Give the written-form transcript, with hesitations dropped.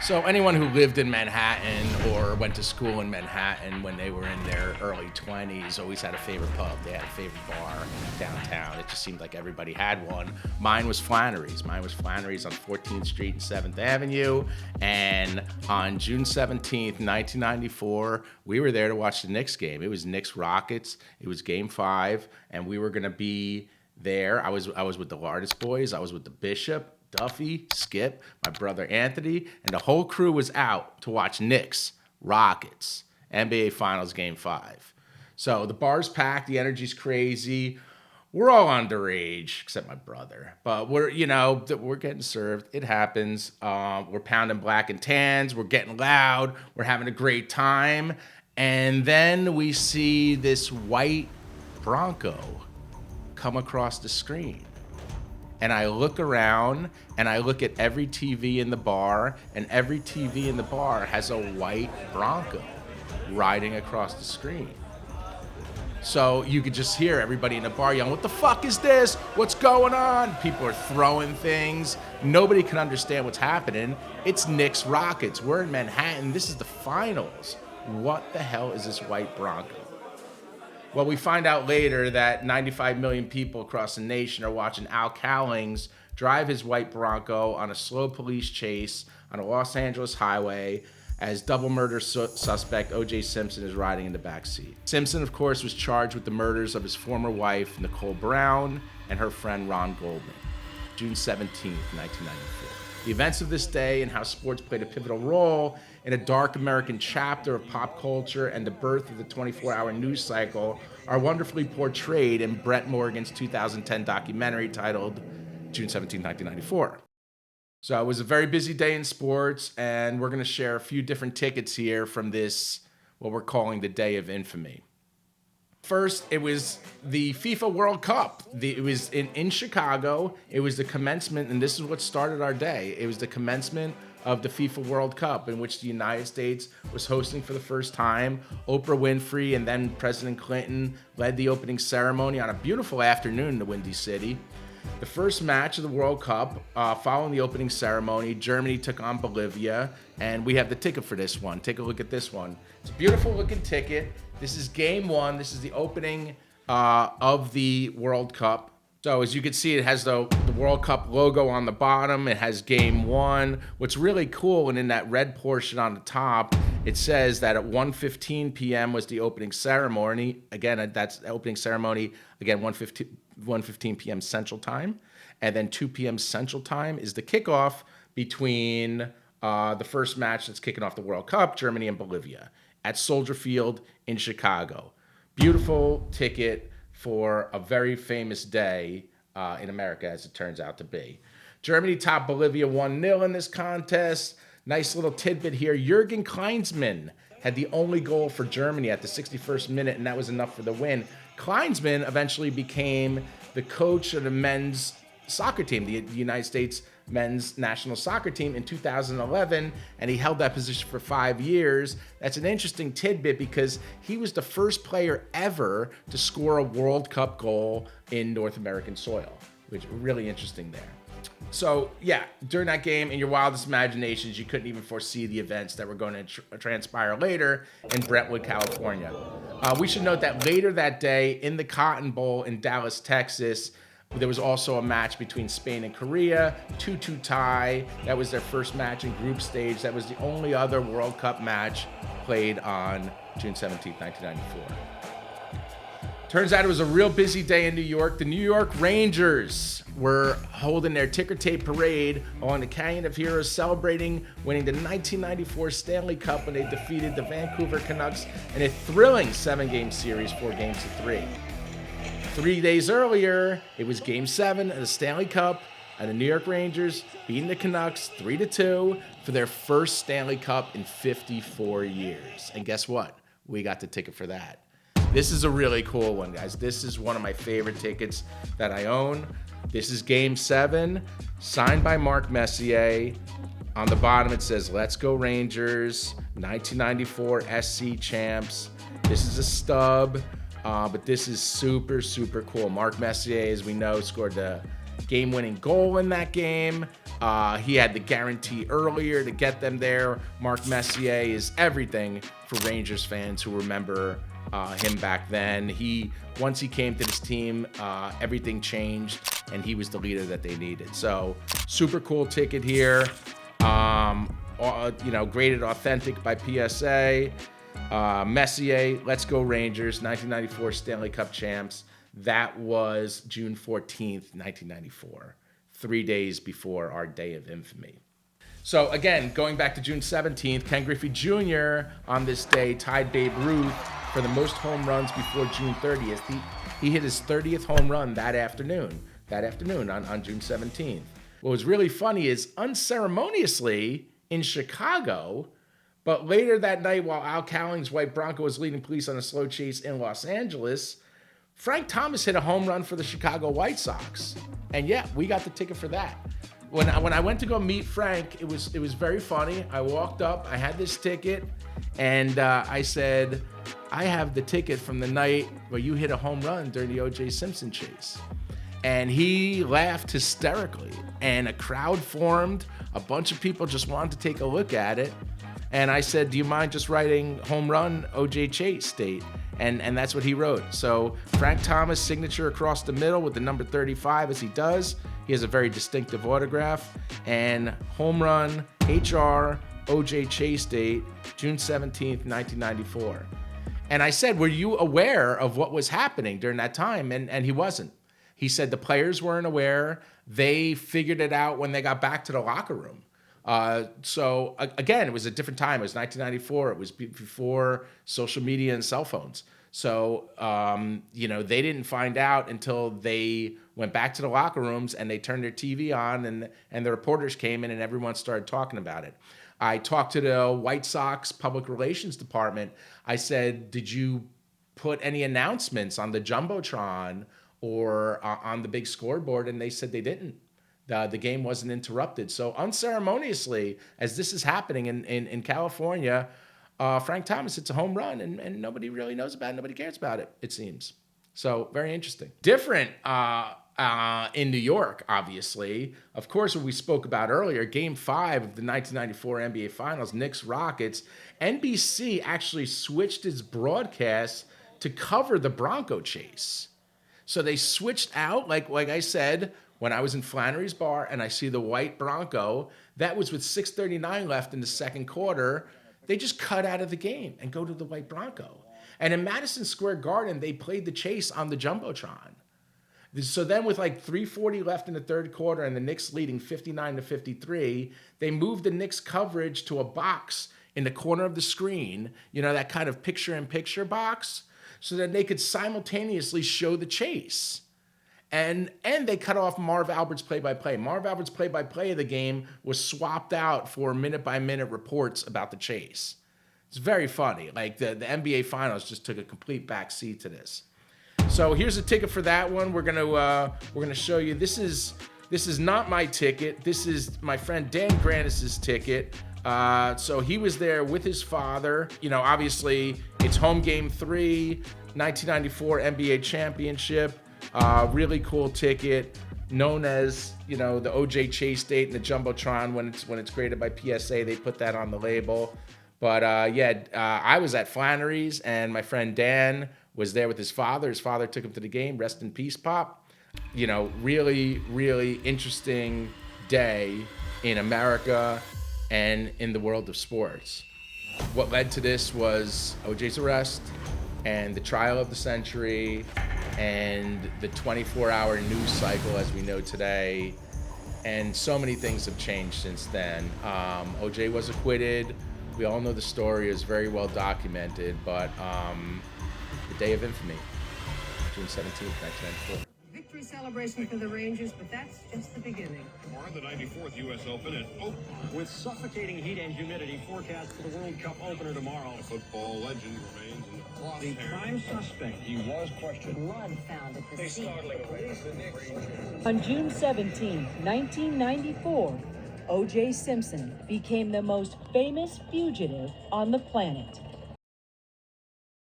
So anyone who lived in Manhattan or went to school in Manhattan when they were in their early 20s always had a favorite pub. They had a favorite bar downtown. It just seemed like everybody had one. Mine was Flannery's. Mine was Flannery's on 14th Street and 7th Avenue. And on June 17th, 1994, we were there to watch the Knicks game. It was Knicks Rockets. It was game 5, and we were going to be there. I was with the Lardis boys. I was with the Bishop, Duffy, Skip, my brother Anthony, and the whole crew was out to watch Knicks, Rockets, NBA Finals Game 5. So the bar's packed, the energy's crazy. We're all underage, except my brother. But we're getting served. It happens. We're pounding black and tans. We're getting loud. We're having a great time. And then we see this white Bronco come across the screen. And I look around and I look at every TV in the bar, and every TV in the bar has a white Bronco riding across the screen. So you could just hear everybody in the bar yelling, "What the fuck is this? What's going on?" People are throwing things. Nobody can understand what's happening. It's Knicks Rockets. We're in Manhattan. This is the finals. What the hell is this white Bronco? Well, we find out later that 95 million people across the nation are watching Al Cowlings drive his white Bronco on a slow police chase on a Los Angeles highway as double murder suspect O.J. Simpson is riding in the back seat. Simpson, of course, was charged with the murders of his former wife, Nicole Brown, and her friend Ron Goldman, June 17, 1994. The events of this day and how sports played a pivotal role in a dark American chapter of pop culture and the birth of the 24-hour news cycle are wonderfully portrayed in Brett Morgen's 2010 documentary titled June 17, 1994. So it was a very busy day in sports, and we're going to share a few different tickets here from this, what we're calling the Day of Infamy. First, it was the FIFA World Cup. It was in Chicago. It was the commencement, and this is what started our day. It was the commencement of the FIFA World Cup, in which the United States was hosting for the first time. Oprah Winfrey and then President Clinton led the opening ceremony on a beautiful afternoon in the Windy City. The first match of the World Cup, following the opening ceremony, Germany took on Bolivia, and we have the ticket for this one. Take a look at this one. It's a beautiful looking ticket. This is game 1. This is the opening of the World Cup. So as you can see, it has the World Cup logo on the bottom. It has game 1. What's really cool, and in that red portion on the top, it says that at 1:15 p.m. was the opening ceremony. Again, that's the opening ceremony. Again, 1:15 p.m. Central Time. And then 2 p.m. Central Time is the kickoff between the first match that's kicking off the World Cup, Germany and Bolivia, at Soldier Field in Chicago. Beautiful ticket for a very famous day in America, as it turns out to be. Germany topped Bolivia 1-0 in this contest. Nice little tidbit here. Jürgen Klinsmann had the only goal for Germany at the 61st minute, and that was enough for the win. Klinsmann eventually became the coach of the men's soccer team, the United States men's national soccer team, in 2011, and he held that position for 5 years. That's an interesting tidbit because he was the first player ever to score a World Cup goal in North American soil, which is really interesting there. So yeah, during that game, in your wildest imaginations, you couldn't even foresee the events that were going to transpire later in Brentwood, California. We should note that later that day in the Cotton Bowl in Dallas, Texas, there was also a match between Spain and Korea, 2-2 tie. That was their first match in group stage. That was the only other World Cup match played on June 17, 1994. Turns out it was a real busy day in New York. The New York Rangers were holding their ticker tape parade along the Canyon of Heroes, celebrating winning the 1994 Stanley Cup when they defeated the Vancouver Canucks in a thrilling 7-game series, 4-3. 3 days earlier, it was Game 7 of the Stanley Cup, and the New York Rangers beating the Canucks 3-2 for their first Stanley Cup in 54 years. And guess what? We got the ticket for that. This is a really cool one, guys. This is one of my favorite tickets that I own. This is Game 7, signed by Mark Messier. On the bottom, it says, "Let's go Rangers, 1994 SC champs." This is a stub, but this is super, super cool. Mark Messier, as we know, scored the game-winning goal in that game. He had the guarantee earlier to get them there. Mark Messier is everything for Rangers fans who remember him back then. Once he came to this team, everything changed, and he was the leader that they needed. So super cool ticket here. Graded authentic by PSA. Messier, let's go Rangers, 1994 Stanley Cup champs. That was June 14th, 1994, 3 days before our day of infamy. So again, going back to June 17th, Ken Griffey Jr. on this day tied Babe Ruth for the most home runs before June 30th. He hit his 30th home run that afternoon on June 17th. What was really funny is unceremoniously in Chicago, but later that night while Al Cowling's white Bronco was leading police on a slow chase in Los Angeles, Frank Thomas hit a home run for the Chicago White Sox. And yeah, we got the ticket for that. When I went to go meet Frank, it was very funny. I walked up, I had this ticket, and I said, I have the ticket from the night where you hit a home run during the O.J. Simpson chase. And he laughed hysterically, and a crowd formed. A bunch of people just wanted to take a look at it. And I said, do you mind just writing home run O.J. Chase date? And that's what he wrote. So Frank Thomas signature across the middle with the number 35 as he does. He has a very distinctive autograph. And home run HR O.J. Chase date, June 17th, 1994. And I said, were you aware of what was happening during that time? And he wasn't. He said the players weren't aware. They figured it out when they got back to the locker room. So again, it was a different time. It was 1994. It was before social media and cell phones. So, they didn't find out until they went back to the locker rooms and they turned their TV on and the reporters came in and everyone started talking about it. I talked to the White Sox public relations department. I said, did you put any announcements on the Jumbotron or on the big scoreboard? And they said they didn't. The game wasn't interrupted. So unceremoniously, as this is happening in California, Frank Thomas hits a home run and nobody really knows about it. Nobody cares about it, it seems. So very interesting. Different in New York, obviously. Of course, what we spoke about earlier, Game 5 of the 1994 NBA Finals, Knicks-Rockets, NBC actually switched its broadcast to cover the Bronco chase. So they switched out, like I said, when I was in Flannery's Bar and I see the white Bronco, that was with 6:39 left in the second quarter. They just cut out of the game and go to the white Bronco. And in Madison Square Garden, they played the chase on the Jumbotron. So then with like 3:40 left in the third quarter and the Knicks leading 59-53, they moved the Knicks coverage to a box in the corner of the screen, that kind of picture-in-picture box, so that they could simultaneously show the chase. And they cut off Marv Albert's play-by-play. Marv Albert's play-by-play of the game was swapped out for minute-by-minute reports about the chase. It's very funny. Like the NBA Finals just took a complete backseat to this. So here's a ticket for that one. We're gonna show you. This is not my ticket. This is my friend Dan Granis's ticket. So he was there with his father. Obviously it's home game 3, 1994 NBA championship. Really cool ticket, known as the O.J. Chase date and the Jumbotron. When it's graded by PSA, they put that on the label. But I was at Flannery's, and my friend Dan was there with his father. His father took him to the game. Rest in peace, Pop. Really, really interesting day in America and in the world of sports. What led to this was O.J.'s arrest and the trial of the century and the 24-hour news cycle as we know today. And so many things have changed since then. O.J. was acquitted. We all know the story. It was very well documented, but the day of infamy, June 17th, 1994. Victory celebration for the Rangers, but that's just the beginning. Tomorrow, the 94th U.S. Open at Oak Park. With suffocating heat and humidity forecast for the World Cup opener tomorrow. The football legend remains in the The crosshairs. prime suspect, he was questioned. Blood found at the scene. On June 17, 1994, O.J. Simpson became the most famous fugitive on the planet.